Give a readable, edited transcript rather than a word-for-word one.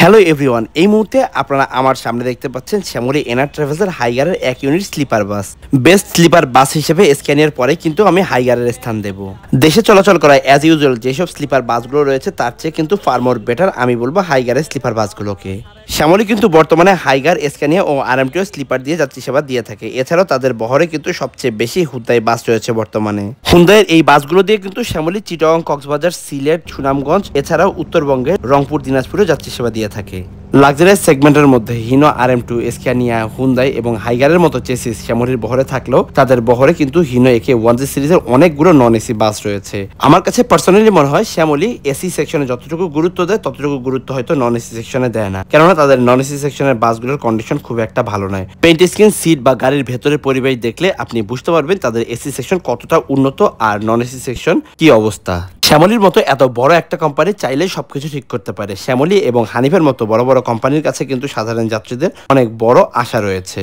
Hello everyone, এই মুহূর্তে আপনারা আমার সামনে দেখতে পাচ্ছেন শ্যামলী এনার ট্রাভেলসের হাইগারের 1 unit sleeper bus. Best sleeper bus হিসেবে স্ক্যানিয়ার পরে কিন্তু আমি হাইগারের স্থান দেব। দেশে চলাচল করা অ্যাজ ইউজুয়াল যেসব স্লিপার বাসগুলো রয়েছে তার চেয়ে কিন্তু ফার মোর বেটার আমি বলবো হাইগারের স্লিপার বাসগুলোকে। শ্যামলী কিন্তু বর্তমানে হাইগার, স্ক্যানিয়া ও আরএমটিও স্লিপার দিয়ে যাত্রী সেবা দিয়ে থাকে। এছাড়াও তাদের বহরে কিন্তু সবচেয়ে বেশি হুন্দাই বাস রয়েছে বর্তমানে। হুন্দাইয়ের এই বাসগুলো দিয়ে কিন্তু শ্যামলী, চিটাগং, কক্সবাজার, সিলেট, সুনামগঞ্জ এছাড়াও উত্তরবঙ্গে রংপুর, দিনাজপুরেও যাত্রী সেবা দিয়ে থাকে। লাক্সারিয়াস সেগমেন্টের মধ্যে হিনো, আরএম2, স্ক্যানিয়া, হুন্দাই এবং হাইগারের মতো চেসিস শ্যামলীর বহরে থাকলেও তাদের বহরে কিন্তু হিনো একে 1G সিরিজের অনেকগুলো নন এসি বাস রয়েছে। আমার কাছে পার্সোনালি মনে হয় শ্যামলী এসি সেকশনে যতটুকু গুরুত্ব দেয় ততটুকু গুরুত্ব হয়তো নন এসি সেকশনে দেয় না, কেননা তাদের নন এসি সেকশনের বাসগুলোর কন্ডিশন খুব একটা ভালো নয়। পেইন্ট স্ক্রিন, সিট বা গাড়ির ভেতরের পরিবেশ দেখলে আপনি বুঝতে পারবেন তাদের এসি সেকশন কতটা উন্নত আর নন এসি সেকশন কি অবস্থা। শ্যামলীর মতো এত বড় একটা কোম্পানি চাইলেই সবকিছু ঠিক করতে পারে। শ্যামলী এবং হানিফের মতো বড় বড় কোম্পানির কাছে কিন্তু সাধারণ যাত্রীদের অনেক বড় আশা রয়েছে।